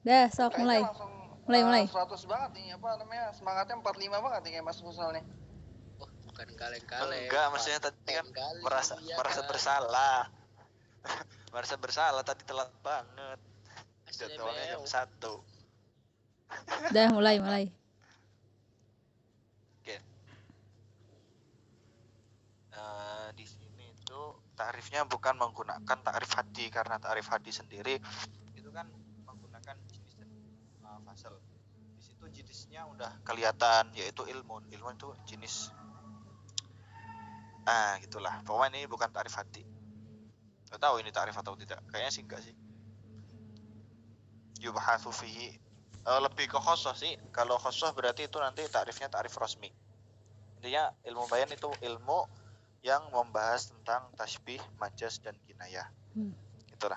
Dah, sok Kayaknya mulai. langsung Mulai. 100 banget nih, apa namanya, semangatnya 45 banget nih kayak Mas Fusal nih. Oh, bukan kaleng-kaleng. Enggak, maksudnya tadi kan merasa bersalah. Merasa bersalah tadi telat banget. Jadwalnya jam 1. Dah, mulai. Oke. Di sini itu tarifnya bukan menggunakan takrif hadi, karena takrif hadi sendiri itu kan menggunakan jenis dan fasal. Di situ jenisnya udah kelihatan, yaitu ilmu itu jenis. Gitulah. Pokoknya ini bukan takrif hadi. Gak tahu ini takrif atau tidak. Kayaknya sih enggak sih. Yubhatsu fihi. Lebih ke khosoh sih. Kalau khosoh berarti itu nanti takrifnya takrif rasmi. Intinya ilmu bayan itu ilmu yang membahas tentang tasbih, majaz, dan kinayah. Itulah.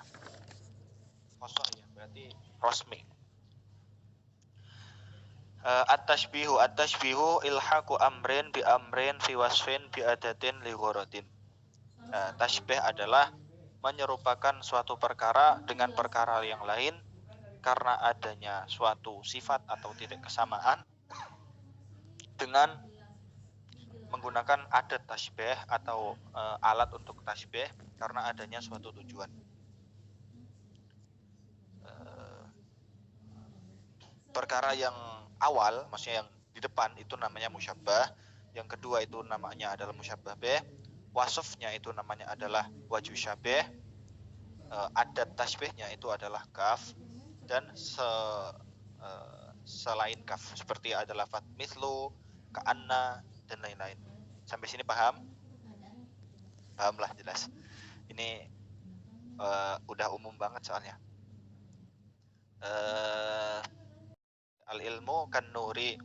Khosoh ya, berarti rasmi. At-tashbihu ilhaqu amrin bi amrin fi wasfin bi adatin li gharadin. Tasbih adalah menyerupakan suatu perkara dengan perkara yang lain karena adanya suatu sifat atau titik kesamaan dengan menggunakan adat tasbih atau alat untuk tasbih karena adanya suatu tujuan. Perkara yang awal, maksudnya yang di depan itu namanya musyabbah, yang kedua itu namanya adalah musyabbah bih, wasofnya itu namanya adalah wajhu syabih, adat tasbihnya itu adalah kaf, dan selain kaf seperti adalah lafaz mithlu, ka'anna, dan lain-lain. Sampai sini paham? Paham lah, jelas. Ini udah umum banget soalnya. Al-ilmu kan nuri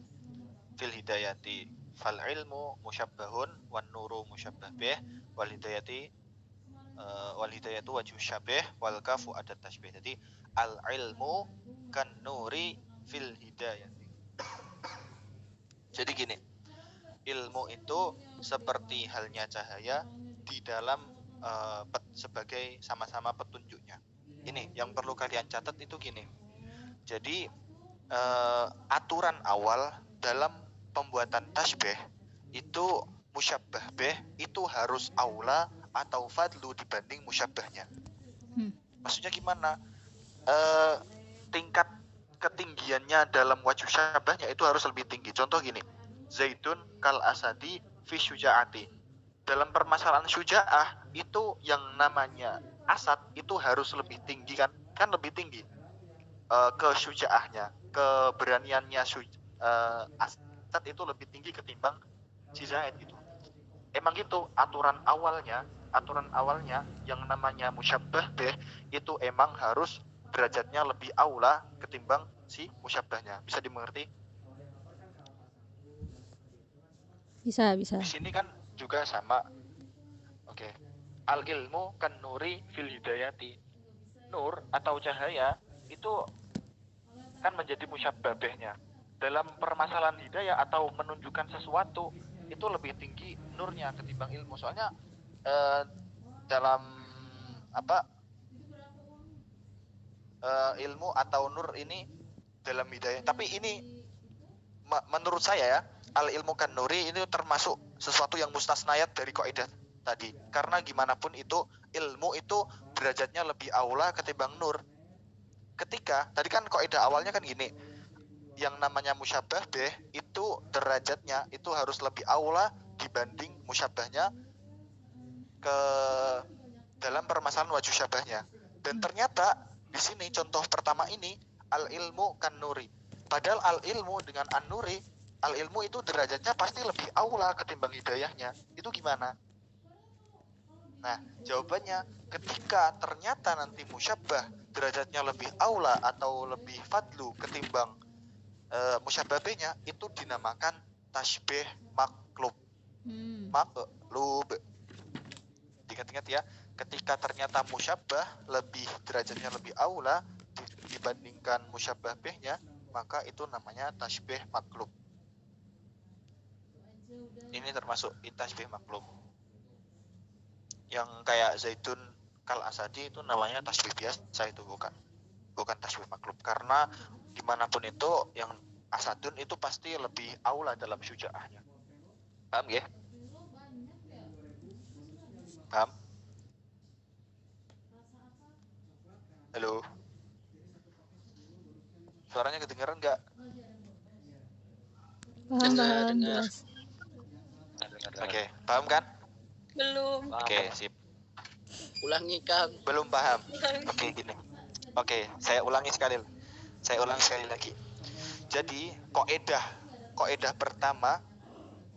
fil hidayati, fal ilmu musyabbahun wan nuru musyabbah bih, wal hidayati wal hidayatu wajhu syabih, wal kafu adat tasbih. Jadi al ilmu kan nuri fil hidayati. Jadi gini, ilmu itu seperti halnya cahaya di dalam sebagai sama-sama petunjuknya. Ini yang perlu kalian catat itu gini. Jadi aturan awal dalam pembuatan tasbih itu musyabbah bih itu harus aula atau fadlu dibanding musyabbahnya. Maksudnya gimana? Tingkat ketinggiannya dalam wajhu syabahnya itu harus lebih tinggi. Contoh gini, Zaidun kal asadi fi syuja'ati. Dalam permasalahan syuja'ah itu yang namanya asad itu harus lebih tinggi kan lebih tinggi ke syuja'ahnya, keberaniannya asad itu lebih tinggi ketimbang si Zaid gitu. Emang gitu aturan awalnya yang namanya musyabbah bih itu emang harus derajatnya lebih aula ketimbang si musyabbahnya. Bisa dimengerti? Bisa. Di sini kan juga sama. Oke. Al ilmu kan nuri fil hidayati. Nur atau cahaya itu kan menjadi musyabbah bihnya. Dalam permasalahan hidayah atau menunjukkan sesuatu itu lebih tinggi nurnya ketimbang ilmu. Soalnya dalam ilmu atau nur ini dalam hidayah. Tapi ini menurut saya ya, al ilmu kan nuri ini termasuk sesuatu yang mustasnayat dari kaidah tadi. Karena gimana pun itu ilmu itu derajatnya lebih aula ketimbang nur. Ketika tadi kan kaidah awalnya kan gini, yang namanya musyabbah bih itu derajatnya itu harus lebih aula dibanding musyabbahnya ke dalam permasalahan wajhu syabahnya. Dan ternyata di sini contoh pertama ini al ilmu kan nuri. Padahal al ilmu dengan an nuri, al ilmu itu derajatnya pasti lebih aula ketimbang hidayahnya. Itu gimana? Nah, jawabannya ketika ternyata nanti musyabbah derajatnya lebih aula atau lebih fadlu ketimbang musyabbahnya, itu dinamakan tasbih maklub. Maklub. Ingat-ingat ya, ketika ternyata musyabbah derajatnya lebih aula dibandingkan musyabbah bihnya, maka itu namanya tasbih maklub. Ini termasuk tasbih maklub. Yang kayak Zaidun kal asadi itu namanya tasbih biasa, itu bukan bukan tasbih maklub, karena dimanapun itu yang asadun itu pasti lebih aula dalam syujaahnya. Paham ya? Paham? Halo, suaranya kedengeran nggak? Paham, Dengar, paham, dengar. jelas. Oke, paham kan? Belum. Oke, sip. Ulangi Kang. Belum paham. Oke, gini. Oke, saya ulangi sekali lagi. Jadi kaidah pertama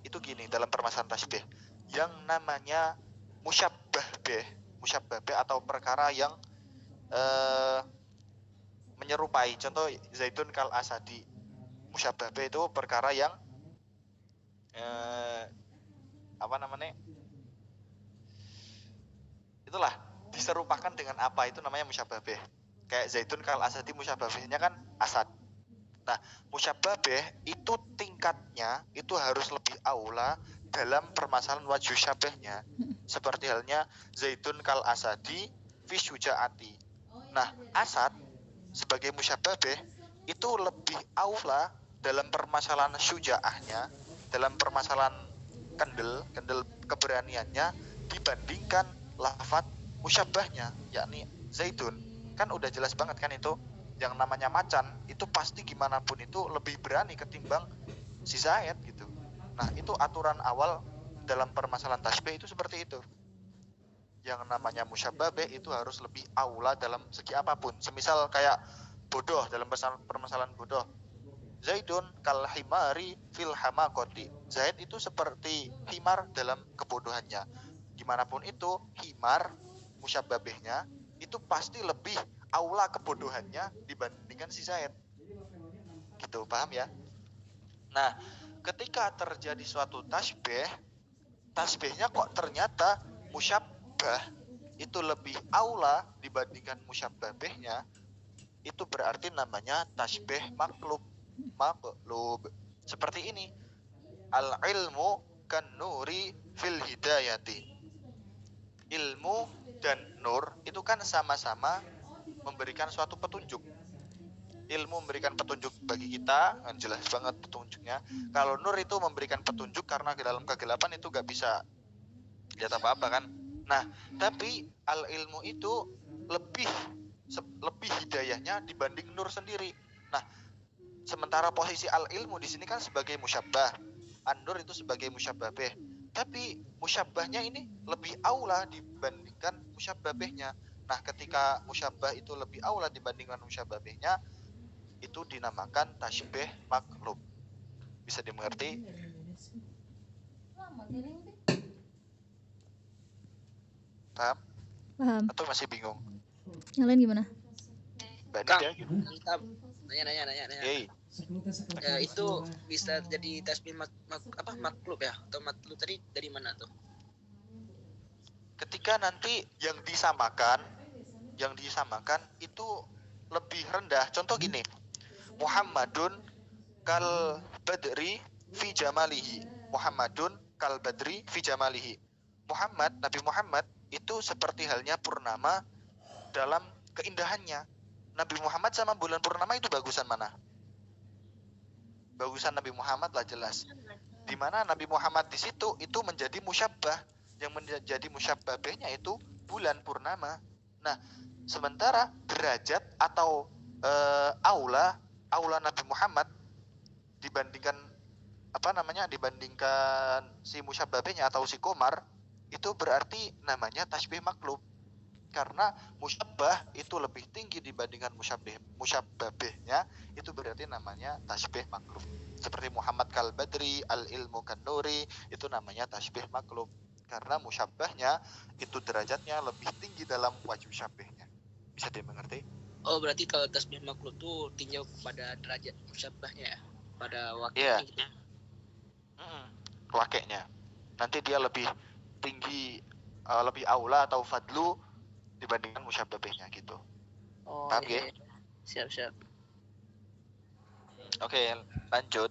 itu gini dalam permasalahan tasbih. Yang namanya musyabbah bih atau perkara yang menyerupai. Contoh zaitun kal asadi. Musyabbah bih itu perkara yang apa namanya? Itulah diserupakan dengan apa, itu namanya musyabbah bih. Kayak zaitun kal asadi, musyabbah bihnya kan asad. Nah, musyabbah bih itu tingkatnya itu harus lebih aula dalam permasalahan wajhu syabahnya. Seperti halnya zaitun kal asadi fi syujaati. Nah, asad sebagai musyabbah bih itu lebih aula dalam permasalahan syujaahnya, dalam permasalahan kendel keberaniannya dibandingkan lafaz musyabbahnya, yakni zaitun. Kan udah jelas banget kan itu, yang namanya macan itu pasti gimana pun itu lebih berani ketimbang si Zaid gitu. Nah, itu aturan awal dalam permasalahan tasbih itu seperti itu. Yang namanya musyabbah bih itu harus lebih aula dalam segi apapun. Semisal kayak bodoh, dalam permasalahan bodoh, Zaidun kal himari fil hamaqati. Zaid itu seperti himar dalam kebodohannya. Gimana pun itu, himar musyabbah bihnya itu pasti lebih aula kebodohannya dibandingkan si Zaid. Gitu, paham ya? Nah, ketika terjadi suatu tasbihnya kok ternyata musyabbah itu lebih aula dibandingkan musyabbah bihnya, itu berarti namanya tasbih maklub. Seperti ini, al ilmu kan nuri fil hidayati. Ilmu dan nur itu kan sama-sama memberikan suatu petunjuk. Ilmu memberikan petunjuk bagi kita, kan jelas banget petunjuknya. Kalau nur itu memberikan petunjuk karena di dalam kegelapan itu gak bisa lihat apa-apa kan. Nah, tapi al ilmu itu lebih hidayahnya dibanding nur sendiri. Nah, sementara posisi al ilmu di sini kan sebagai musyabbah, an-nur itu sebagai musyabbah bih. Tapi musyabbahnya ini lebih aula dibandingkan musyabbah bihnya. Nah, ketika musyabbah itu lebih aula dibandingkan musyabbah bihnya, itu dinamakan tasbih maklub. Bisa dimengerti? Paham? Paham. Atau masih bingung? Yang lain gimana? Mbak Kang, Nida gitu. mantap. Nanya. Hey. Itu bisa jadi tasbih maklub ya? Atau maklub tadi dari mana tuh? Ketika nanti yang disamakan itu lebih rendah. Contoh gini, Muhammadun kal badri fi jamalihi. Muhammadun kal badri fi jamalihi. Nabi Muhammad itu seperti halnya purnama dalam keindahannya. Nabi Muhammad sama bulan purnama itu bagusan mana? Bagusan Nabi Muhammad lah jelas. Di mana Nabi Muhammad di situ itu menjadi musyabbah, yang menjadi musyabbah bihnya itu bulan purnama. Nah, sementara derajat atau aula Nabi Muhammad dibandingkan dibandingkan si musyabbah bihnya atau si komar, itu berarti namanya tasbih maklub. Karena musyabbah itu lebih tinggi dibandingkan musyabbah bihnya, itu berarti namanya tasbih maklub. Seperti Muhammad kal badri, al ilmu kan nuri, itu namanya tasbih maklub. Karena musyabbahnya itu derajatnya lebih tinggi dalam wajib syabihnya. Bisa dimengerti? Oh, berarti kalau tasbih maklub tuh tinjau pada derajat musyabbahnya ya? Pada wakilnya gitu. Wakilnya. Nanti dia lebih tinggi, lebih aula atau fadlu dibandingkan musyabbah bihnya gitu. Oh, paham iya. ya? Siap. Oke, lanjut.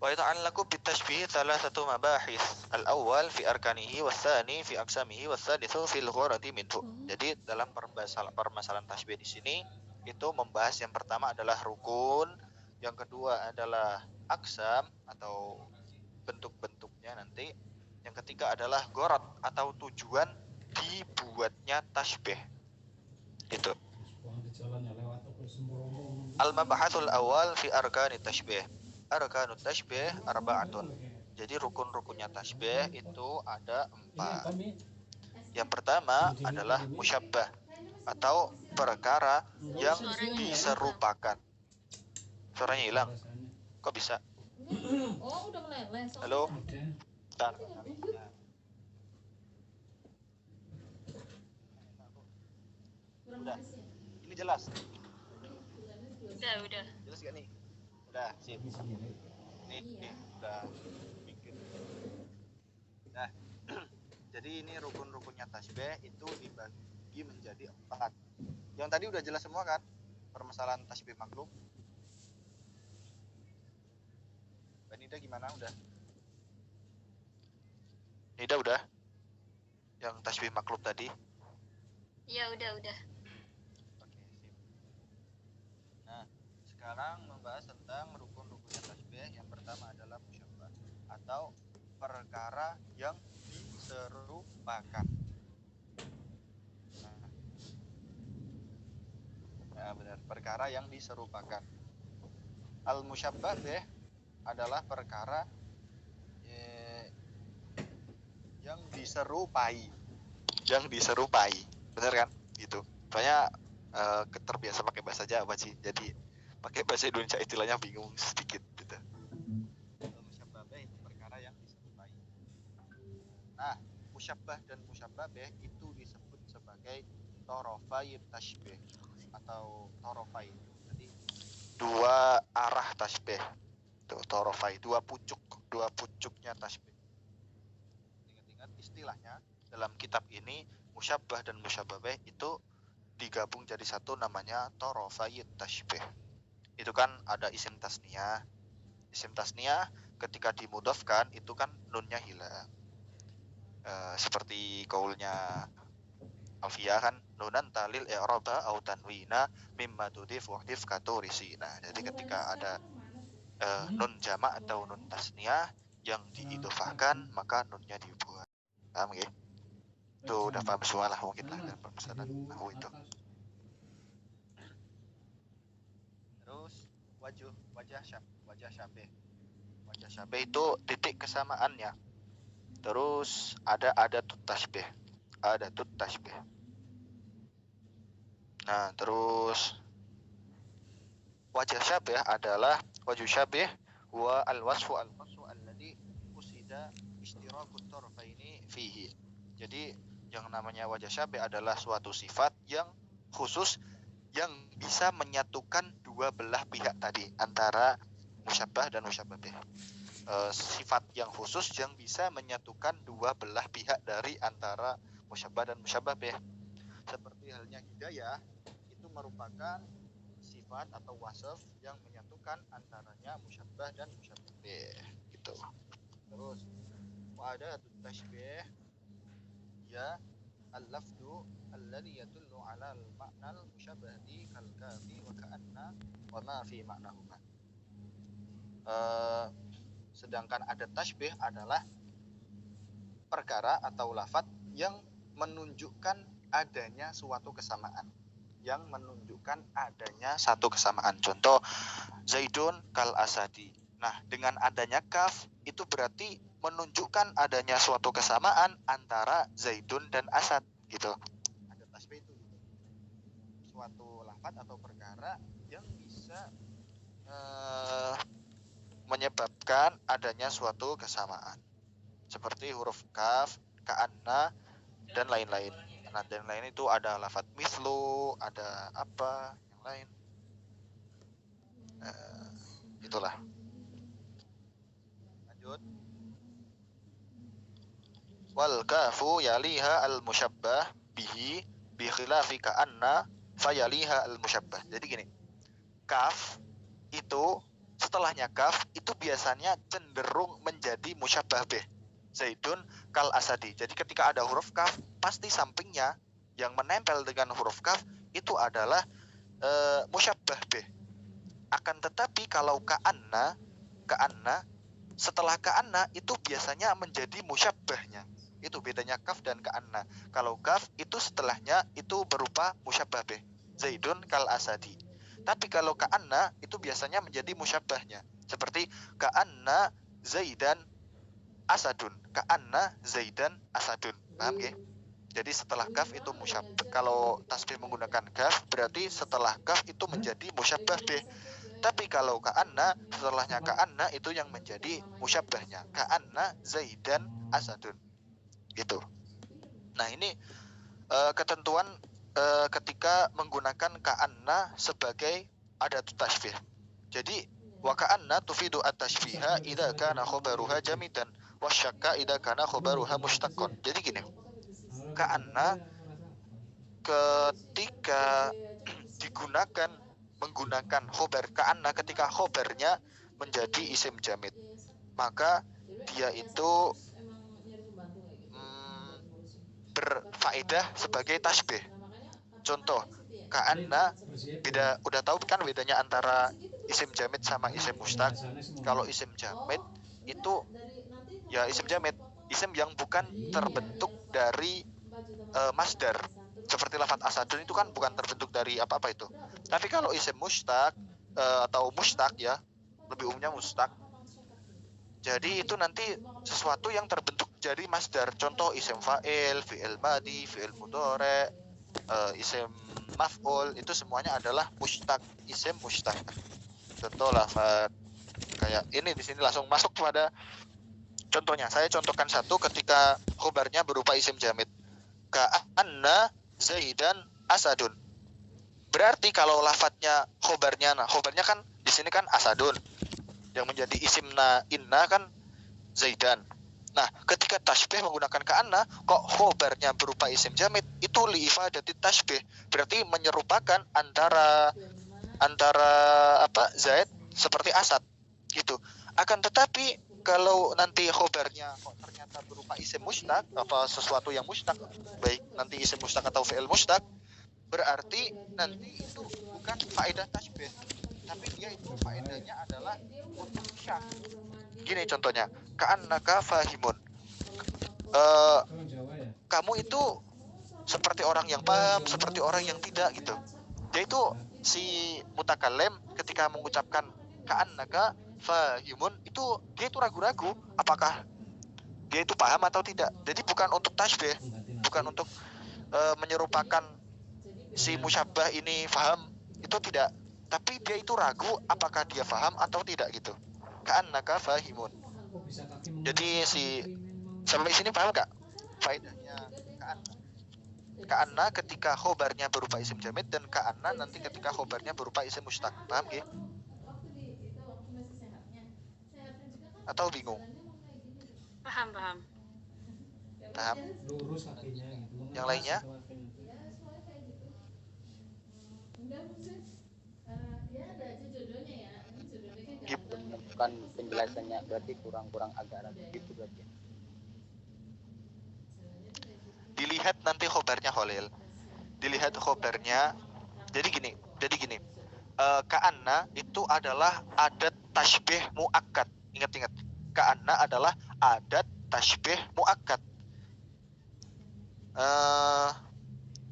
ويتعلق بالتشبيه ثلاثة مباحث الأول في أركانه والثاني في أقسامه والثالث في الغرض منه. Jadi dalam permasalahan tasbih di sini itu membahas yang pertama adalah rukun, yang kedua adalah aksam atau bentuk-bentuknya nanti, yang ketiga adalah gorot atau tujuan dibuatnya tasbih. Itu. Al-mabahatul awal fi arkani tasbih. Arkanut tasbih arba'atun. Jadi rukun-rukunnya tasbih itu ada 4. Yang pertama adalah musyabbah atau perkara yang diserupakan. Suaranya hilang. Kok bisa? Oh, udah meleleh. Halo? Bentar. Udah. Ini jelas. Udah. Jelas gak nih? Udah, sip. Nih, udah mikir. Nah, jadi ini rukun-rukunnya tasbih itu dibagi menjadi 4. Yang tadi udah jelas semua kan? Permasalahan tasbih makhluk. Mbak Nida gimana? Udah? Nida udah? Yang tasbih makhluk tadi? Ya udah. Oke, sip. Nah, sekarang membahas tentang rukun-rukunnya tasbih. Yang pertama adalah musyabbah atau perkara yang diserupakan. Nah, benar, perkara yang diserupakan. Al-musyabbah adalah perkara yang diserupai. Benar kan? Gitu. Soalnya terbiasa pakai bahasa Jawa sih. Jadi pakai bahasa Indonesia istilahnya bingung sedikit gitu. Musyabbah itu perkara yang diserupai. Nah, musyabbah dan musyabbah itu disebut sebagai torofai tasbih atau torofai. Jadi dua arah tasbih. Tuh, torofai, dua pucuknya tasbih. Ingat-ingat istilahnya dalam kitab ini musyabbah dan musyabbah itu digabung jadi satu, namanya torofai tasbih. Itu kan ada isim tasniyah. Isim tasniyah ketika dimudhafkan itu kan nunnya hilang. Seperti kaulnya Alfiyah kan, nunan talil i'raba au tanwina mimma tudif wahdif katurisina. Jadi ketika ada nun jamak atau nun tasniyah yang diidhofahkan maka nunnya dibuat. Paham nggih? Tuh udah paham semua lah mungkin lah dengan permasalahan nahwu itu. Terus wajah syabih. Wajah syabih itu titik kesamaannya. Terus ada adatut tasbih. Nah, terus wajah syabih adalah wajhu syabih wa al-wasfu alladhi usida ishtirakut tarfaini fihi. Jadi yang namanya wajah syabih adalah suatu sifat yang khusus yang bisa menyatukan dua belah pihak tadi antara musyabbah dan musyabbah bih. Sifat yang khusus yang bisa menyatukan dua belah pihak dari antara musyabbah dan musyabbah bih. Seperti halnya hidayah itu merupakan sifat atau wasaf yang menyatukan antaranya musyabbah dan musyabbah bih gitu. Terus adatut tasbih ya al-lafdu alladhi yadullu ala al-ma'na al-musyabbah kal kafi wa ka'anna wa ma fi ma'nahuma. Sedangkan adat tasbih adalah perkara atau lafaz yang menunjukkan adanya suatu kesamaan. Contoh, Zaidun kal asadi. Nah, dengan adanya kaf itu berarti menunjukkan adanya suatu kesamaan antara Zaidun dan Asad gitu. Adat tasbih itu gitu. Suatu lafaz atau perkara yang bisa menyebabkan adanya suatu kesamaan. Seperti huruf kaf, ka'anna dan lain-lain. Nah, dan lain itu ada lafaz mislu, ada apa yang lain. Itulah. Lanjut. Wal kafu yaliha al musyabbah bihi bi khilafi ka'anna fayaliha al musyabbah. Jadi gini. Kaf itu setelahnya kaf itu biasanya cenderung menjadi musyabbah bih. Zaidun kal asadi. Jadi ketika ada huruf kaf, pasti sampingnya yang menempel dengan huruf kaf itu adalah musyabbah bih. Akan tetapi kalau ka'anna setelah ka'anna itu biasanya menjadi musyabbahnya. Itu bedanya kaf dan ka'anna. Kalau kaf itu setelahnya itu berupa musyabbah bih. Zaidun kal asadi. Tapi kalau ka'anna itu biasanya menjadi musyabbahnya. Seperti ka'anna Zaidan asadun. Ka'anna Zaidan asadun. Paham ya? Jadi setelah kaf itu musyabbah. Kalau tasbih menggunakan kaf berarti setelah kaf itu menjadi musyabbah bih. Tapi kalau ka'anna setelahnya ka'anna itu yang menjadi musyabbahnya. Ka'anna Zaidan asadun. Gitu. Nah, ini ketentuan ketika menggunakan ka'anna sebagai adatut tashbih. Jadi wa ka'anna tufidu at-tashbiha idza kana khabaruha jamidan wa syakka idza kana khabaruha mushtaqqan. Jadi gini. Ka'anna ketika menggunakan khobar, ka'anna ketika khobarnya menjadi isim jamid, maka dia itu berfaedah sebagai tasbih. Contoh, ka'anna udah tahu kan bedanya antara isim jamid sama isim mustaq. Kalau isim jamid itu ya isim jamid, isim yang bukan terbentuk dari masdar. Seperti lafadz asadun itu kan bukan terbentuk dari apa-apa itu. Tapi kalau isim mustaq atau mustaq ya, lebih umumnya mustaq. Jadi itu nanti sesuatu yang terbentuk dari masdar. Contoh isim fa'il, fi'il madi, fi'il mudhari, isim maf'ul, itu semuanya adalah mustaq, isim mustaq. Contoh lafadz kayak ini, di sini langsung masuk pada contohnya. Saya contohkan satu ketika khobarnya berupa isim jamid. Ka'anna Zaidan asadun. Berarti kalau lafadznya khobarnya kan di sini kan asadun. Yang menjadi isimna inna kan Zaidan. Nah, ketika tasbih menggunakan ka'anna, kok khobarnya berupa isim jamid, itu li'ifadati tasbih. Berarti menyerupakan antara Zaid seperti asad gitu. Akan tetapi kalau nanti khobarnya kok ternyata berupa isim mustaq, apa sesuatu yang mustaq, baik nanti isim mustaq atau fi'il mustaq, berarti nanti itu bukan faedah tasbih, tapi dia itu faedahnya adalah untuk syak. Gini contohnya, ka'annaka fahimun. Kamu itu seperti orang yang paham, seperti orang yang tidak gitu. Yaitu si mutakallim ketika mengucapkan ka'annaka fahimun itu dia itu ragu-ragu apakah dia itu paham atau tidak. Jadi bukan untuk tasbih, bukan untuk menyerupakan si musyabbah ini paham, itu tidak. Tapi dia itu ragu apakah dia paham atau tidak gitu. Ka'annaka fahimun. Jadi sampai sini paham gak faedahnya ka'anna? Ka'anna ketika khobarnya berupa isim jamid dan ka'anna nanti ketika khobarnya berupa isim mustaq. Paham gak? Atau bingung? Paham. Paham? Yang lainnya? Bukan penjelasannya berarti kurang agak ragu gitu berarti. Dilihat nanti khobarnya Khalil. Dilihat khobarnya. Jadi gini. Ka'anna itu adalah adat tasbih muakkad. Ingat. Ka'anna adalah adat tasbih muakkad.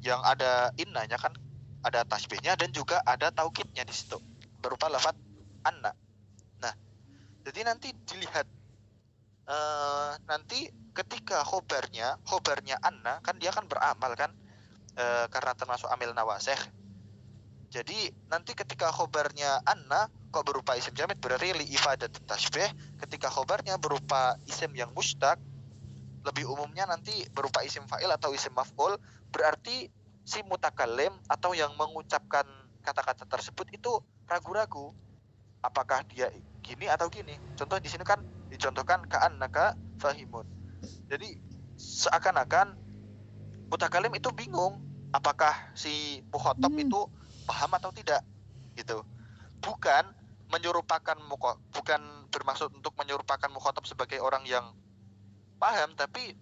Yang ada innanya kan ada tasbihnya dan juga ada taukidnya di situ berupa lafadz anna. Nah, jadi nanti dilihat nanti ketika khobarnya anna kan dia kan beramal kan karena termasuk amil nawasih. Jadi nanti ketika khobarnya anna kok berupa isim jamid berarti li ifadat tasbih. Ketika khobarnya berupa isim yang mustaq, lebih umumnya nanti berupa isim fa'il atau isim maf'ul, berarti si mutakallim atau yang mengucapkan kata-kata tersebut itu ragu-ragu apakah dia gini atau gini. Contoh di sini kan dicontohkan ka'annaka fahimun. Jadi seakan-akan mutakallim itu bingung apakah si mukhatab itu paham atau tidak gitu. Bukan bukan bermaksud untuk menyerupakan mukhatab sebagai orang yang paham, tapi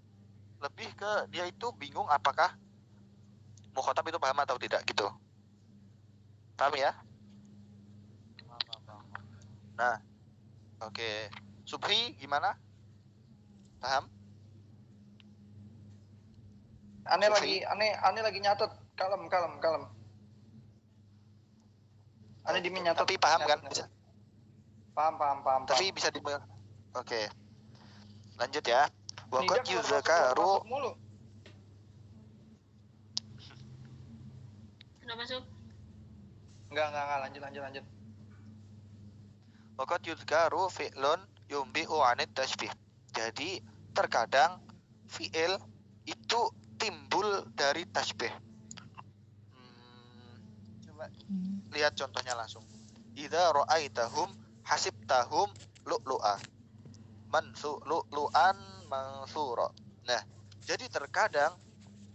lebih ke dia itu bingung apakah mukhatab itu paham atau tidak gitu. Paham ya? Nah, oke. Subhi gimana? Paham? Aneh Subhi? lagi nyatet. Kalem. Aneh dimin nyatet. Tapi paham kan? Bisa. Paham. Tapi bisa Oke. Lanjut ya. Wa qad Nida yuzakaru mulu. Udah masuk? Enggak, lanjut. wa qad yuzkaru fi'lun yumbi'u 'anit tashbih. Jadi terkadang fi'il itu timbul dari tasbih. Coba lihat contohnya langsung. Idza ra'aitahum hasibtahum lu'lu'a. Lu'lu'an mansura. Nah, jadi terkadang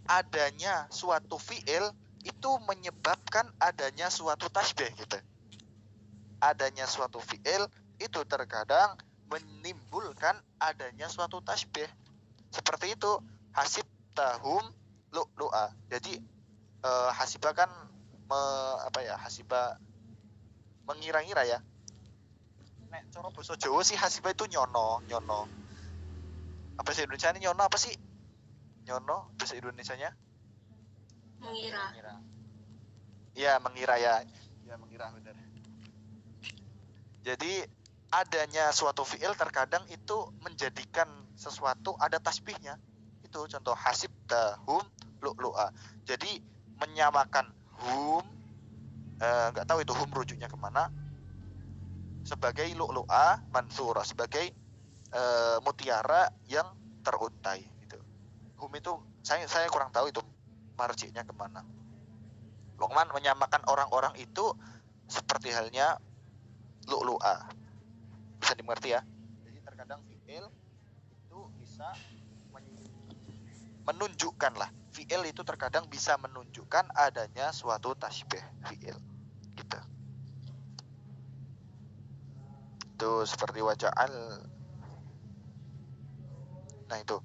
adanya suatu fi'il itu menyebabkan adanya suatu tasbih gitu. Adanya suatu fi'il itu terkadang menimbulkan adanya suatu tasbih. Seperti itu, hasibtahum lu'lu'a. Jadi hasibah kan hasibah mengira-ngira ya. Nek cara basa Jawa sih hasibah itu nyono. Apa bahasa Indonesia ini nyono apa sih? Nyono bahasa Indonesianya? Mengira. Iya, mengira ya. Ya, mengira benar. Jadi adanya suatu fi'il terkadang itu menjadikan sesuatu ada tasbihnya. Itu contoh hasibtahum lu'lu'a. Jadi menyamakan hum, nggak tahu itu hum rujuknya kemana, sebagai lu'lu'a mansura, sebagai mutiara yang teruntai gitu. Hum itu saya kurang tahu itu marji'nya kemana. Luqman menyamakan orang-orang itu seperti halnya lu'lu'a. Bisa dimengerti ya? Jadi terkadang fi'il itu bisa menunjukkan lah. Fi'il itu terkadang bisa menunjukkan adanya suatu tasbih fi'il. Gitu. Itu seperti waja'al. Nah itu.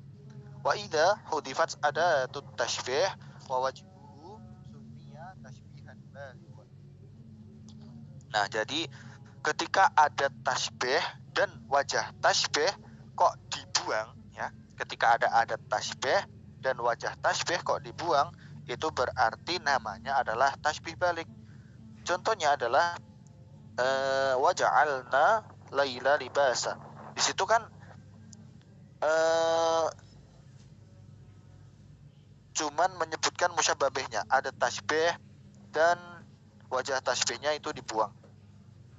Wa idza hudifat adatut tashbih wa wajhuhu summiya tashbihan balighan. Nah, jadi ketika ada tasbih dan wajah tasbih kok dibuang ya. Ketika ada tasbih dan wajah tasbih kok dibuang, itu berarti namanya adalah tasbih balik. Contohnya adalah waja'alna laila libasa. Di situ kan cuman menyebutkan musyababihnya, ada tasbih dan wajah tasbihnya itu dibuang.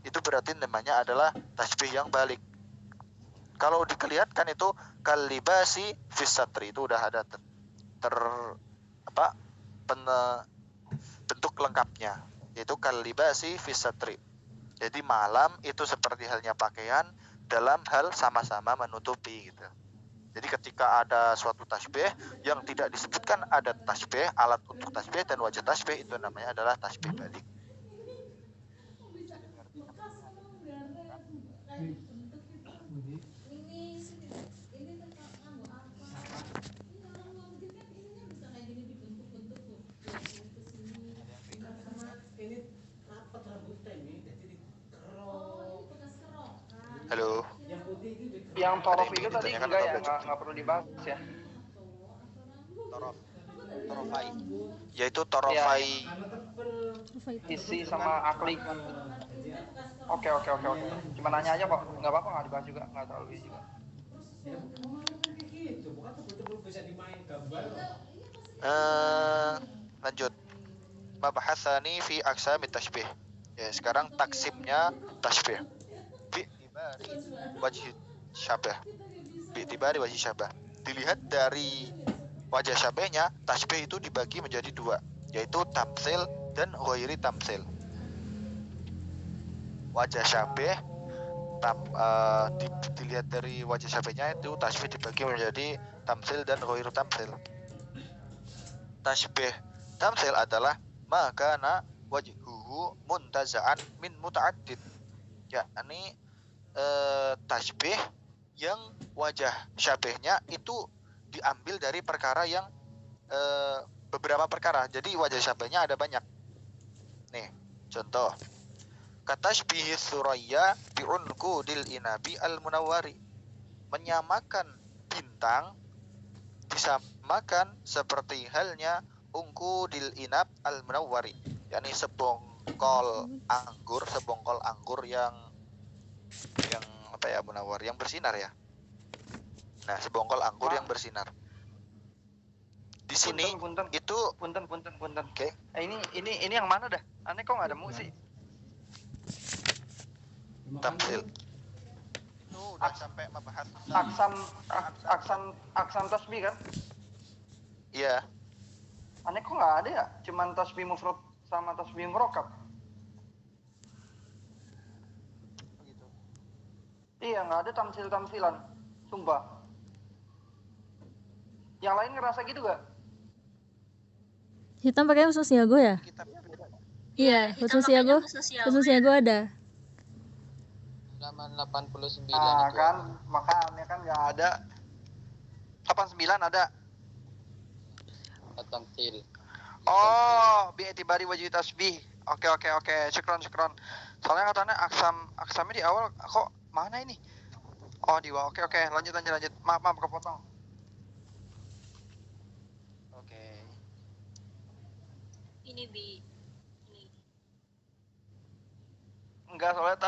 Itu berarti namanya adalah tasbih yang balik. Kalau dikelihatkan itu kalibasi fisatri, itu udah ada bentuk lengkapnya, yaitu kalibasi fisatri. Jadi malam itu seperti halnya pakaian dalam hal sama-sama menutupi gitu. Jadi ketika ada suatu tasbih yang tidak disebutkan ada tasbih, alat untuk tasbih dan wajah tasbih, itu namanya adalah tasbih balik. Halo. Yang torof itu tadi enggak ya, nggak perlu dibahas ya. Torofai. Yaitu torofai. Isi sama akli. Oke. Cuma nanya aja kok, nggak apa-apa, nggak dibahas juga, nggak terlalu ini juga. Lanjut. Mabahasani fi aqsami tashbih. Ya, sekarang taksimnya tashbih. Bi'tibari wajh syabah. Bi'tibari wajh syabah. Dilihat dari wajah syabahnya, tashbih itu dibagi menjadi dua, yaitu tamtsil dan ghairi tamtsil. Wajah syabih dilihat dari wajah syabihnya itu tashbih dibagi menjadi tamtsil dan ghairi tamtsil. Tashbih tamtsil adalah makana wajhuhu muntaza'an min muta'addid. yakni tasbih yang wajah syabihnya itu diambil dari perkara yang beberapa perkara. Jadi wajah syabihnya ada banyak. Nih, contoh. Katashbihi suraya bi'unqudil inabi al-munawwari. Menyamakan bintang disamakan seperti halnya ungkudil inab al-munawwari, yakni sebongkol anggur yang apa ya, munawwar, yang bersinar ya. Nah, sebongkol anggur yang bersinar. Di sini Punten. itu Punten. Oke. Ini yang mana dah? Aneh kok nggak ada musik. Tamsil. Itu udah sampai membahas Aksam tasbih kan? Iya. Aneh kok nggak ada ya? Cuman tasbih mufrad sama tasbih murakkab. Gitu. Iya, nggak ada tamsilan. Sumpah. Yang lain ngerasa gitu gak? Hitam pakai khusus Siago ya? Kitabnya beda. Iya, Hitam khusus pakainya Siago. khusus Siago Khusus ya. Siago ada. Halaman 89 Nah itu. kan, makanya kan nggak ada. 89 ada. Tamsil. Oh, bi'itibari wajib tasbih. Oke. Syukron. Soalnya katanya aksamnya di awal kok mana ini? Oh, di bawah. Oke. Lanjut. Maaf kepotong. Oke. Ini ini. Enggak, soalnya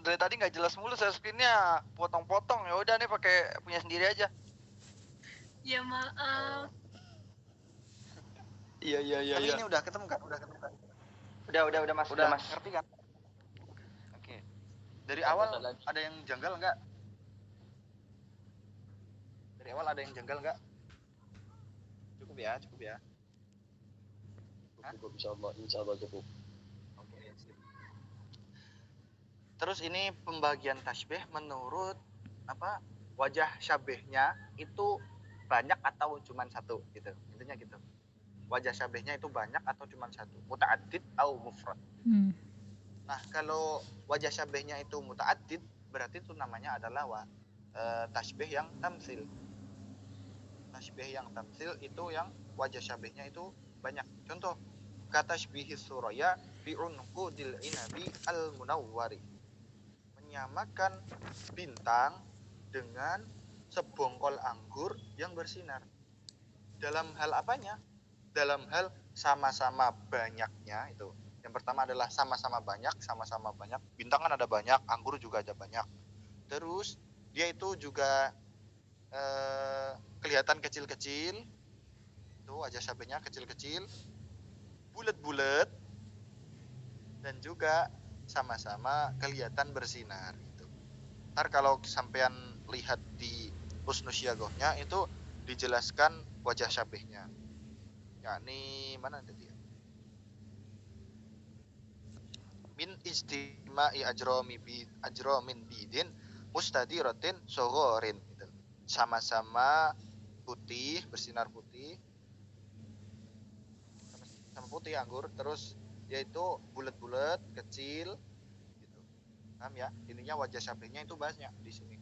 dari tadi nggak jelas mulu saya screennya potong-potong. Ya udah nih pakai punya sendiri aja. Ya maaf. Iya. Tapi ini udah ketemu kan? Udah Mas. Udah Mas. ngerti kan? Oke. Dari Nggak awal ada lagi. ada yang janggal nggak? Dari awal ada yang janggal nggak? Cukup ya. Cukup, insyaallah cukup. Oke, sip. Terus ini pembagian tasbih menurut wajah syabihnya itu banyak atau cuma satu gitu. Intinya gitu. Wajah syabihnya itu banyak atau cuma satu, muta'addid atau mufrad. Nah, kalau wajah syabihnya itu muta'addid, berarti itu namanya adalah tasbih yang tamsil. Tasbih yang tamsil itu yang wajah syabihnya itu banyak. Contoh, katashbihi suraya bi'unqudil inabi al-munawwari. Menyamakan bintang dengan sebongkol anggur yang bersinar. Dalam hal apanya? Dalam hal sama-sama banyaknya itu. Yang pertama adalah sama-sama banyak. Bintang kan ada banyak, anggur juga ada banyak. Terus dia itu juga kelihatan kecil-kecil. Itu wajah syabihnya kecil-kecil, bulat-bulat, dan juga sama-sama kelihatan bersinar gitu. Ntar kalau sampean lihat di husnul syiagohnya itu dijelaskan wajah syabihnya. Yakni mana tadi ya? Min istima'i ajromin bidin mustadiratin sogorin gitu. Sama-sama putih, bersinar putih, sama putih anggur, terus yaitu bulat-bulat kecil gitu. Paham ya? Intinya wajah syabihnya itu banyak di sini.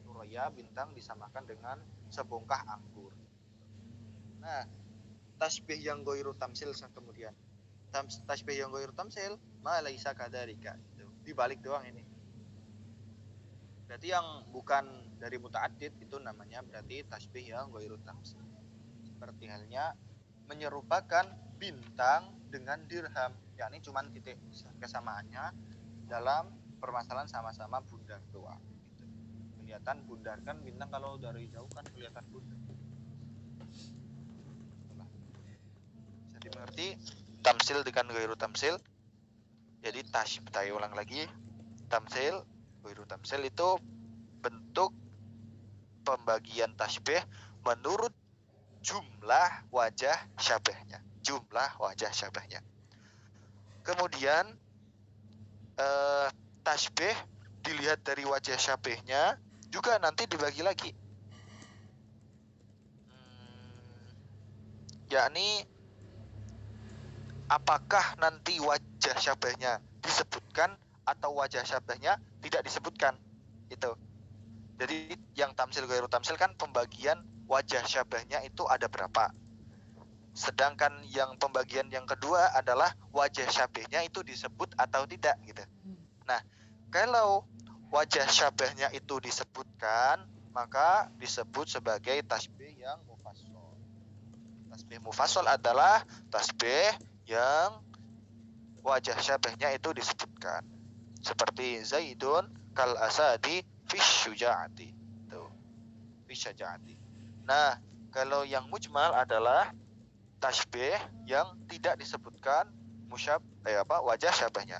Suraya bintang disamakan dengan sebongkah anggur. Nah, tasbih yang goiru tamsil kemudian tasbih yang goiru tamsil malaisa kadarika gitu. Dibalik doang ini. Berarti yang bukan dari muta'addid itu namanya berarti tasbih yang goiru tamsil. Seperti halnya menyerupakan bintang dengan dirham, yakni cuman titik kesamaannya dalam permasalahan sama-sama bundar doang gitu. Kelihatan bundar kan bintang kalau dari jauh kan kelihatan bundar. Dimengerti tamsil dengan ghairu tamsil. Jadi saya ulang lagi, tamsil, ghairu tamsil itu bentuk pembagian tasbih menurut jumlah wajah syabahnya. Kemudian tasbih dilihat dari wajah syabihnya juga nanti dibagi lagi. Yakni apakah nanti wajah syabahnya disebutkan atau wajah syabahnya tidak disebutkan. Itu. Jadi yang tamsil ghairu tamsil kan pembagian wajah syabahnya itu ada berapa. Sedangkan yang pembagian yang kedua adalah wajah syabahnya itu disebut atau tidak gitu. Nah, kalau wajah syabahnya itu disebutkan, maka disebut sebagai tasbih yang mufassal. Tasbih mufassal adalah tasbih yang wajah syabahnya itu disebutkan. Seperti Zaidun kal asadi fish syuja'ati. Tuh. Fish syuja'ati. Nah, kalau yang mujmal adalah tasbih yang tidak disebutkan wajah syabahnya.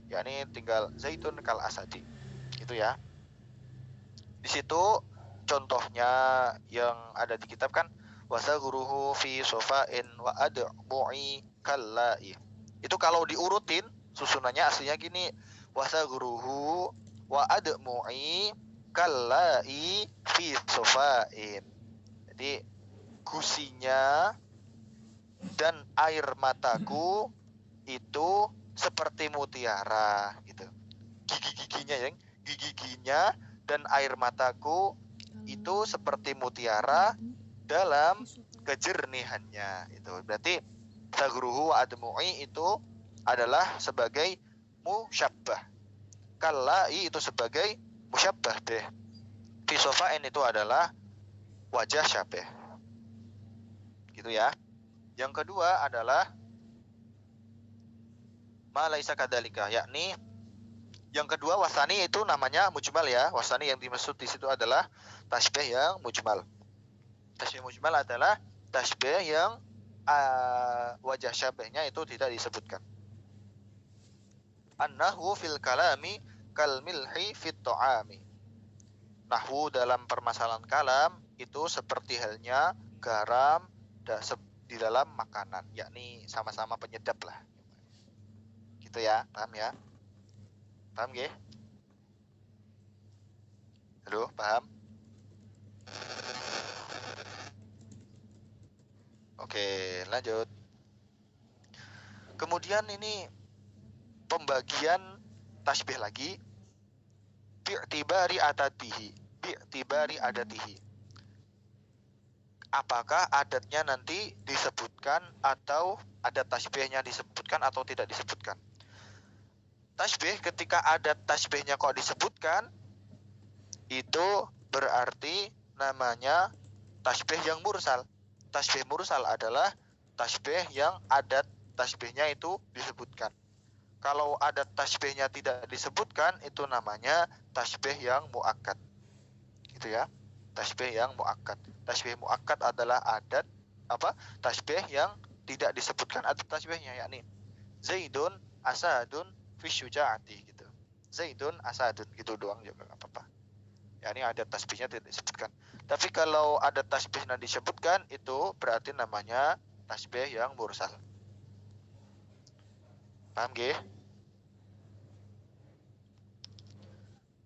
Yakni tinggal Zaidun kal asadi. Gitu ya. Di situ contohnya yang ada di kitab kan wasaguruhu fi sofa'in wa ad'bu'i kallai. Itu kalau diurutin susunannya aslinya gini, wasaguruhu wa ad'mu'i kallai fi sofa'in. Jadi gusinya dan air mataku itu seperti mutiara gitu. Gigi-giginya dan air mataku itu seperti mutiara dalam kejernihannya. Itu berarti sagruhu wa admu'i itu adalah sebagai musyabbah. Kallai itu sebagai musyabbah bih. Fisofa'in itu adalah wajah syabah. Gitu ya. Yang kedua adalah ma laisa kadzalika, yakni yang kedua wasani itu namanya mujmal ya. Wasani yang dimaksud di situ adalah tasbih yang mujmal. Tasbih mujmal adalah tasbih yang wajah syabahnya itu tidak disebutkan. An-nahwu fil kalami kal milhi fit ta'ami. Nahwu dalam permasalahan kalam itu seperti halnya garam di dalam makanan, yakni sama-sama penyedap lah. Gitu ya, paham ya? Paham nggih? Halo, paham? Oke, lanjut. Kemudian ini pembagian tasbih lagi bi'tibari adatihi. Apakah adatnya nanti disebutkan atau adat tasbihnya disebutkan atau tidak disebutkan? Tasbih ketika adat tasbihnya kok disebutkan, itu berarti namanya tasbih yang mursal. Tasbih mursal adalah tasbih yang adat tasbihnya itu disebutkan. Kalau adat tasbihnya tidak disebutkan, itu namanya tasbih yang muakkad. Gitu ya. Tasbih yang muakkad. Tasbih muakkad adalah adat tasbih yang tidak disebutkan adat tasbihnya, yakni Zaidun asadun fi syuja'ati gitu. Zaidun asadun gitu doang juga enggak apa-apa. Yakni adat tasbihnya tidak disebutkan. Tapi kalau adat tasbihnya disebutkan, itu berarti namanya tasbih yang mursal. Paham nggih?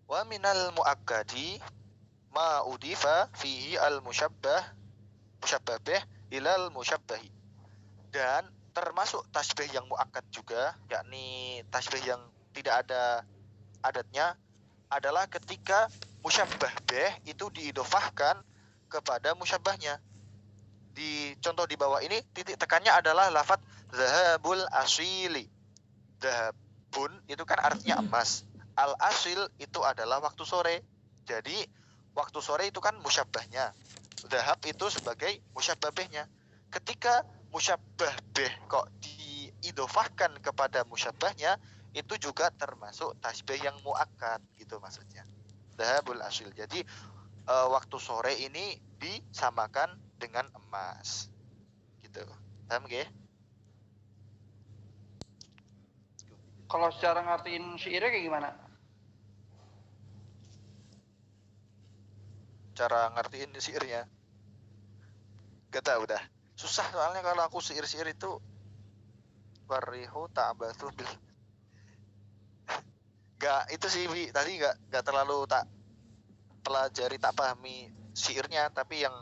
Wa minal muakkadi ma udifa fihi al musyabbah bih ilal musyabbahi. Dan termasuk tasbih yang muakkad juga, yakni tasbih yang tidak ada adatnya, adalah ketika musyabbah bih itu diidofahkan kepada musyabbahnya. Di contoh di bawah ini titik tekannya adalah lafaz zahabul asili. Zahabun itu kan artinya emas. Al asil itu adalah waktu sore. Jadi waktu sore itu kan musyabbahnya. Zahab itu sebagai musyabbah bihnya. Ketika musyabbah bih kok diidofahkan kepada musyabbahnya, itu juga termasuk tasbih yang muakkad gitu maksudnya. Zahabul asil. Jadi waktu sore ini disamakan dengan emas. Gitu. Paham nggih? Kalau secara ngertiin syairnya kayak gimana? Cara ngertiin syairnya gak tahu dah, susah soalnya kalau aku syair-syair itu warihu ta'bathu bil gak itu sih Bi. Tadi gak terlalu tak pelajari, tak pahami syairnya, tapi yang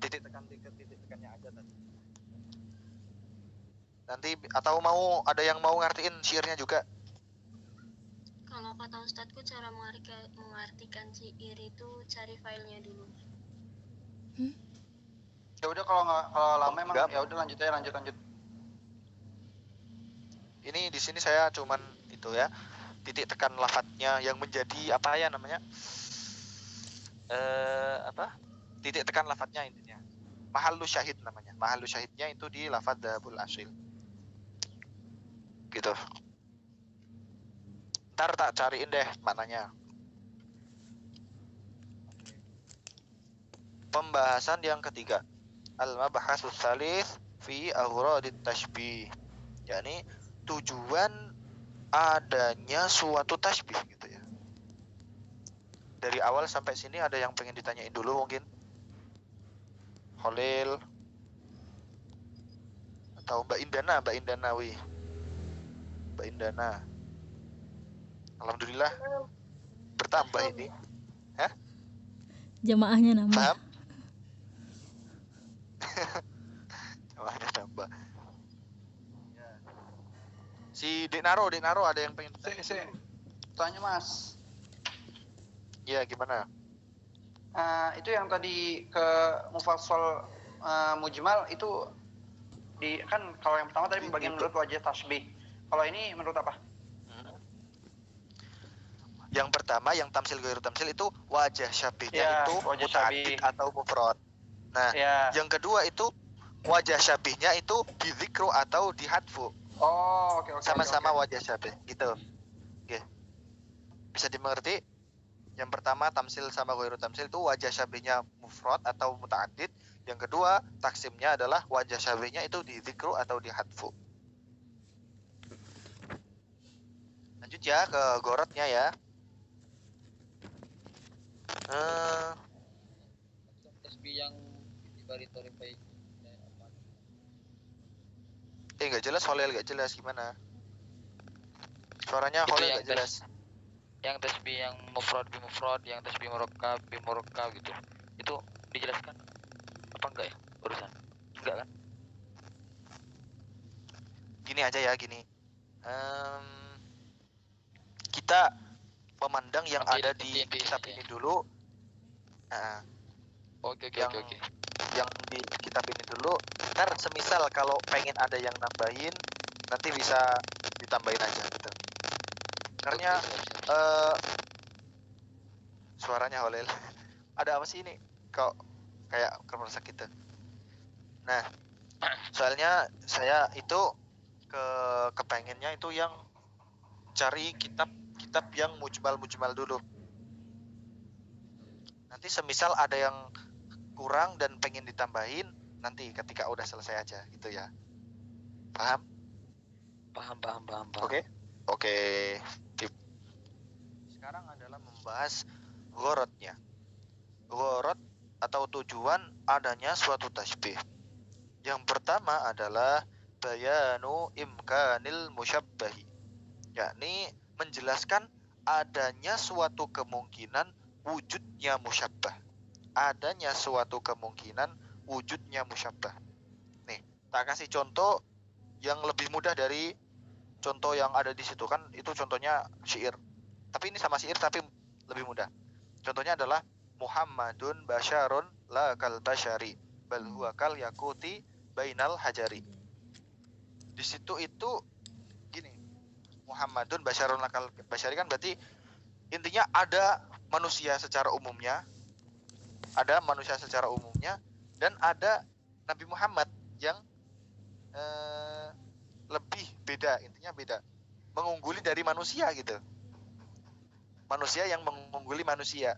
titik tekannya aja tadi. Nanti atau ada yang mau ngertiin syairnya juga? Kalau kata ustadku cara mengartikan syair itu cari filenya dulu. Ya udah kalau lama emang Enggak. ya udah lanjut aja lanjut. Ini di sini saya cuman itu ya, titik tekan lafadznya yang menjadi apa ya namanya? Titik tekan lafadznya intinya. Mahallu syahid namanya. Mahallu syahidnya itu di lafadz dhabul asil. Gitu. Ntar tak cariin deh maknanya. Pembahasan yang ketiga. Al-mabhasus tsalits fi aghradit tashbih. Yakni tujuan adanya suatu tasbih gitu ya. Dari awal sampai sini ada yang pengen ditanyain dulu mungkin? Khalil atau Mbak Indana, Mbak Indana. Alhamdulillah bertambah ini. Jamaahnya nambah. Paham? Jamaahnya nambah. Si Denaro ada yang pengen Tanya Mas. Iya, gimana? Itu yang tadi ke mufassal mujmal itu kan kalau yang pertama tadi pembagian menurut wajah tasbih. Kalau ini menurut apa? Yang pertama yang tamsil ghairu tamsil itu wajah syabihnya Ya, itu wajah muta'addid syabih. atau mufrad. Nah, Ya. yang kedua itu wajah syabihnya itu dizikru atau dihadfu. Oh, oke. Sama-sama wajah syabih gitu. Oke. Bisa dimengerti? Yang pertama tamsil sama ghairu tamsil itu wajah syabihnya mufrad atau muta'addid. Yang kedua taksimnya adalah wajah syabihnya itu dizikru atau dihadfu. Lanjut ya ke gorotnya ya. Tasbih yang dibari torifai Nggak jelas Holel, nggak jelas gimana? Suaranya Itu Holel yang nggak jelas. Yang tasbih yang mufrad bimufrad, yang tasbih murakkab bimurakkab gitu. Itu dijelaskan apa enggak ya urusan? Enggak kan? Gini aja ya, gini. Kita memandang yang Oke, ada di inti kitab ya. ini dulu. Oke. Yang di kitab ini dulu. Ntar semisal kalau pengen ada yang nambahin, nanti bisa ditambahin aja gitu. Karena suaranya Holel. Ada apa sih ini? Kok kayak kemeresak gitu. Nah, soalnya saya itu kepengennya itu yang cari kitab yang mujmal dulu. Nanti semisal ada yang kurang dan pengen ditambahin, nanti ketika udah selesai aja gitu ya. Paham? Paham. Oke. Tip. Sekarang adalah membahas gharadnya. Gharad atau tujuan adanya suatu tasbih. Yang pertama adalah bayanu imkanil musyabbahi, yakni menjelaskan adanya suatu kemungkinan wujudnya musyabbah. Adanya suatu kemungkinan wujudnya musyabbah. Nih, tak kasih contoh yang lebih mudah dari contoh yang ada di situ kan, itu contohnya syair. Tapi ini sama syair tapi lebih mudah. Contohnya adalah Muhammadun basyarun la kal basyari bal huwa kal yakuti bainal hajari. Di situ itu gini, Muhammadun basyarun la kal basyari kan berarti intinya ada manusia secara umumnya, dan ada Nabi Muhammad yang lebih beda, intinya beda, mengungguli dari manusia gitu. Manusia yang mengungguli manusia,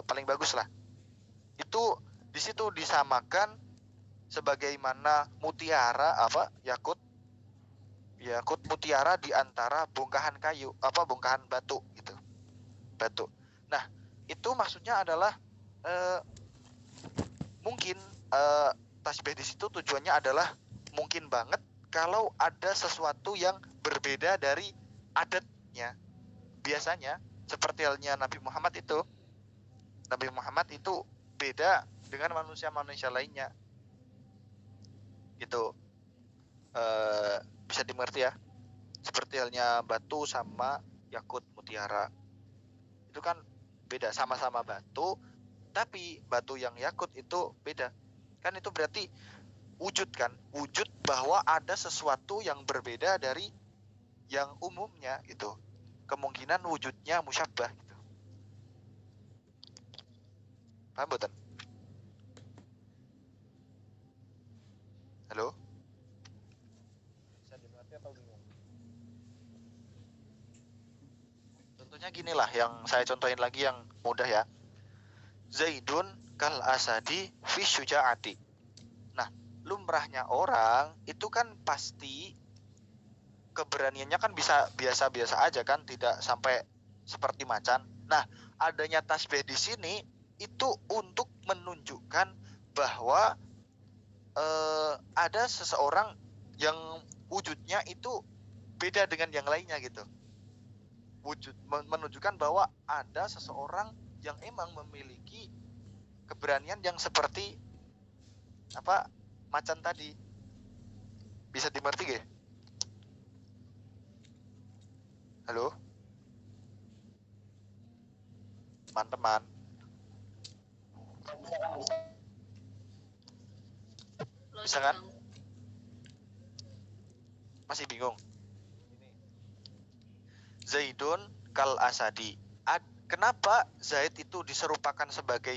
paling bagus lah. Itu di situ disamakan sebagaimana mutiara yakut mutiara di antara bongkahan batu gitu. Batu. Nah, itu maksudnya adalah mungkin tasbih di situ tujuannya adalah mungkin banget kalau ada sesuatu yang berbeda dari adatnya. Biasanya seperti halnya Nabi Muhammad itu beda dengan manusia-manusia lainnya. Gitu. Bisa dimengerti ya. Seperti halnya batu sama yakut, mutiara. Itu kan beda, sama-sama batu, tapi batu yang yakut itu beda. Kan itu berarti wujud kan, wujud bahwa ada sesuatu yang berbeda dari yang umumnya gitu. Kemungkinan wujudnya musyabbah gitu. Paham betul? Halo? Bisa dimengerti atau bingung? Contohnya gini lah, yang saya contohin lagi yang mudah ya. Zaidun kal asadi fi syuja'ati. Nah, lumrahnya orang itu kan pasti keberaniannya kan bisa biasa-biasa aja kan, tidak sampai seperti macan. Nah, adanya tasbih di sini itu untuk menunjukkan bahwa ada seseorang yang wujudnya itu beda dengan yang lainnya gitu. Wujud menunjukkan bahwa ada seseorang yang emang memiliki keberanian yang seperti apa macan tadi. Bisa dimengerti gak? Halo? Teman-teman. Bisa kan? Masih bingung? Zaidun kal asadi. Kenapa Zaid itu diserupakan sebagai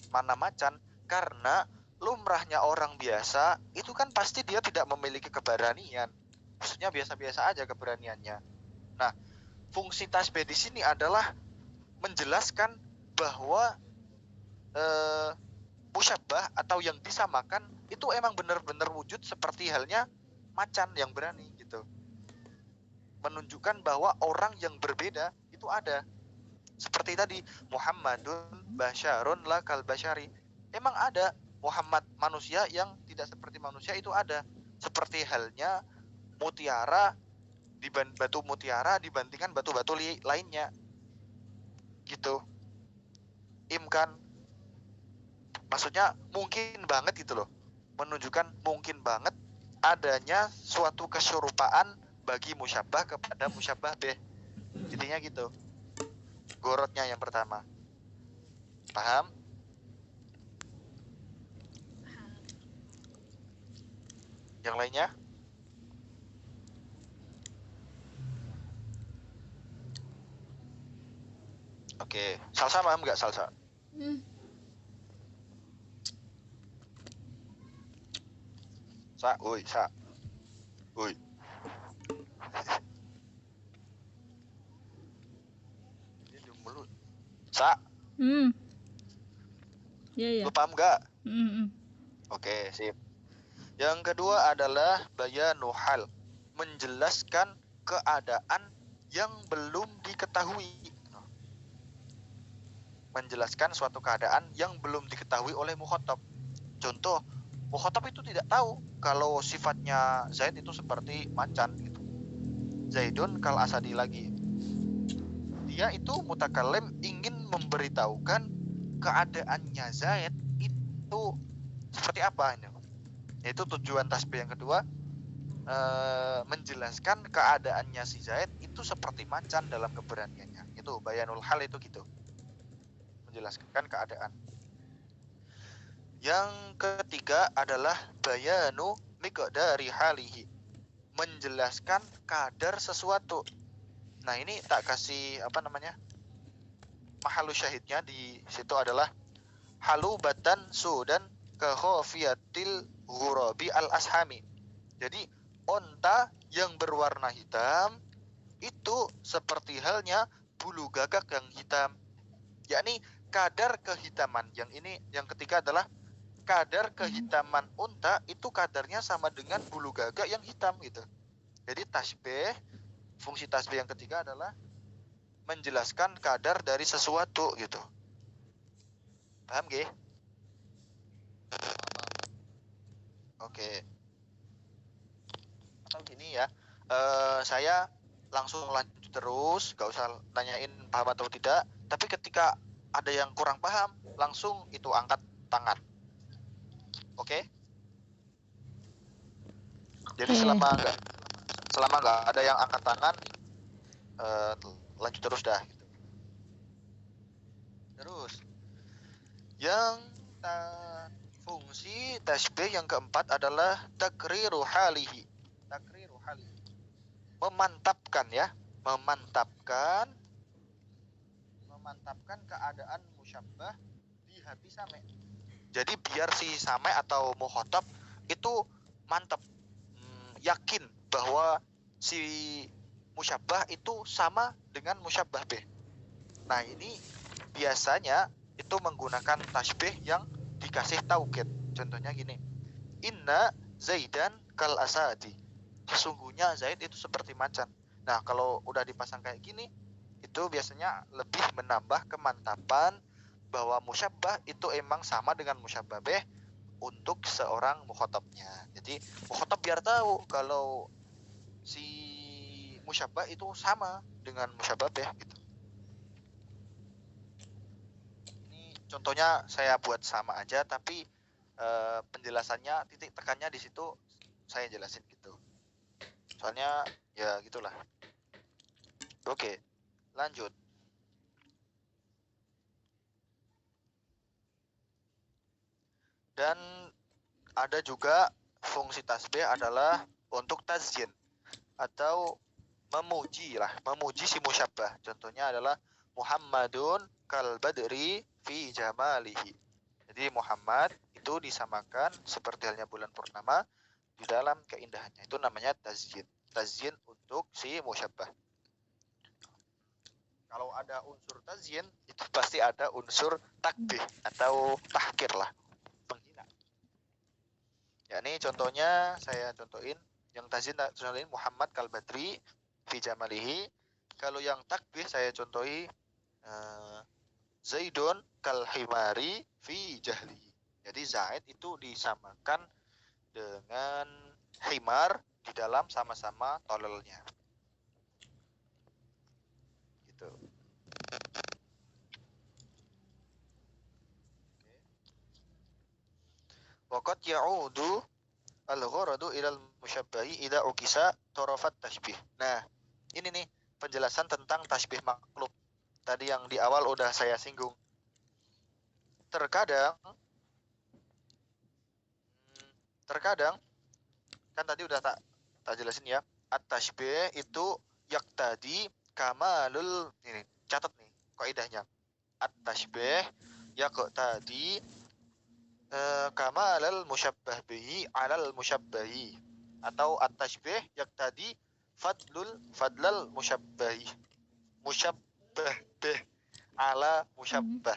mana macan? Karena lumrahnya orang biasa itu kan pasti dia tidak memiliki keberanian. Maksudnya biasa-biasa aja keberaniannya. Nah, fungsi tasbih di sini adalah menjelaskan bahwa musyabbah atau yang disamakan itu emang benar-benar wujud seperti halnya macan yang berani gitu. Menunjukkan bahwa orang yang berbeda itu ada. Seperti tadi, Muhammadun basyarun la kal basyari. Emang ada Muhammad manusia yang tidak seperti manusia, itu ada. Seperti halnya mutiara, batu mutiara dibandingkan batu-batu lainnya. Gitu. Imkan. Maksudnya mungkin banget gitu loh. Menunjukkan mungkin banget adanya suatu keserupaan bagi musyabbah kepada musyabbah bih. Intinya gitu. Gorotnya yang pertama. Paham? Yang lainnya? Oke. Salsa paham nggak salsa? Sa, woi, sa. Woi. Sa. Iya. Lu paham nggak? Mm-mm. Oke, sip. Yang kedua adalah bayanu hal, menjelaskan keadaan yang belum diketahui. Menjelaskan suatu keadaan yang belum diketahui oleh mukhatab. Contoh, mukhatab itu tidak tahu kalau sifatnya Zaid itu seperti macan gitu. Zaidun kal asadi lagi. Dia itu mutakallim ingin memberitahukan keadaannya Zaid itu seperti apa ini. Yaitu tujuan tasbih yang kedua, menjelaskan keadaannya si Zaid itu seperti macan dalam keberaniannya. Itu bayanul hal itu gitu. Menjelaskan keadaan. Yang ketiga adalah bayanu miqdari halihi. Menjelaskan kadar sesuatu. Nah, ini tak kasih mahalu syahidnya di situ adalah halubatan sudan kahhofiyatil ghurabi al-ashami. Jadi onta yang berwarna hitam itu seperti halnya bulu gagak yang hitam. Yakni kadar kehitaman. Yang ini yang ketiga adalah kadar kehitaman unta itu kadarnya sama dengan bulu gagak yang hitam gitu. Jadi tasbih, fungsi tasbih yang ketiga adalah menjelaskan kadar dari sesuatu gitu. Paham gak? Oke. Atau gini ya, saya langsung lanjut terus, gak usah nanyain paham atau tidak. Tapi ketika ada yang kurang paham, langsung itu angkat tangan. Oke? Jadi selama nggak ada yang angkat tangan, lanjut terus dah gitu. Terus yang fungsi tasbih yang keempat adalah takriru halihi. Takriru halihi. Memantapkan ya, memantapkan keadaan musyabbah di hati same. Jadi biar si same atau mukhatab itu mantap, yakin bahwa si musyabbah itu sama dengan musyabbah bih. Nah, ini biasanya itu menggunakan tasbih yang dikasih taukid. Contohnya gini. Inna Zaidan kal asadi. Sesungguhnya Zaid itu seperti macan. Nah, kalau udah dipasang kayak gini, itu biasanya lebih menambah kemantapan bahwa musyabbah itu emang sama dengan musyabbah bih untuk seorang mukhatabnya. Jadi mukhatab biar tahu kalau si musyabbah itu sama dengan musyabbah bih gitu. Contohnya saya buat sama aja, tapi penjelasannya titik tekannya di situ saya jelasin gitu. Soalnya ya gitulah. Oke, lanjut. Dan ada juga fungsi tasbih adalah untuk tazyin atau memuji si musyabbah. Contohnya adalah Muhammadun kal badri fi jamalihi. Jadi Muhammad itu disamakan seperti halnya bulan purnama di dalam keindahannya. Itu namanya tazyin. Tazyin untuk si musyabbah. Kalau ada unsur tazyin, itu pasti ada unsur takbih atau tahkir lah, penghina. Ya, ini contohnya saya contohin. Yang tazyin contohin Muhammad kal badri fi jamalihi. Kalau yang takbih saya contohi Zaidun kal himari fi jahlihi. Jadi Zaid itu disamakan dengan himar di dalam sama-sama tololnya. Gitu. Waqad ya'udu al-gharadu ilal musyabbahi idza ukisa tarafat tasbih. Nah, ini nih penjelasan tentang tasbih maklub. Tadi yang di awal udah saya singgung. Terkadang kan tadi udah tak jelasin ya. At-tasbih itu yaqtadi kamalul, ini catat nih kaidahnya. At-tasbih yaqtadi kamalal musyabbah bihi alal musyabbahi, atau at-tasbih yaqtadi fadlal musyabbah bih ala musyabbah.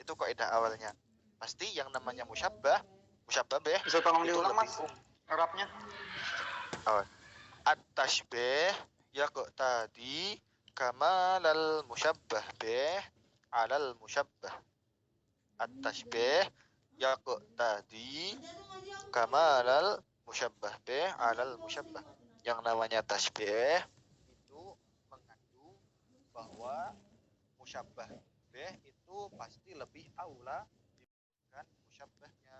Itu kaidah awalnya. Pasti yang namanya musyabbah bih Bisa tolong itu diulang, Mas? lebih Arabnya. At-tasbih yaqtadi kamalal musyabbah bih alal musyabbah. At-tasbih yaqtadi kamalal musyabbah bih alal musyabbah. Yang namanya tasbih itu mengandung bahwa musyabbah bih itu pasti lebih aula dibandingkan musyabbahnya.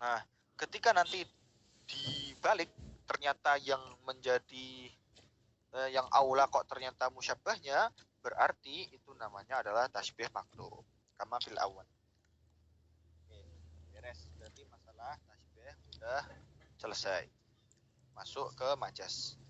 Nah, ketika nanti dibalik ternyata yang menjadi yang aula kok ternyata musyabbahnya, berarti itu namanya adalah tasbih maklub. Kama fil awal. Oke, beres. Berarti masalah tasbih udah selesai. Masuk ke majas.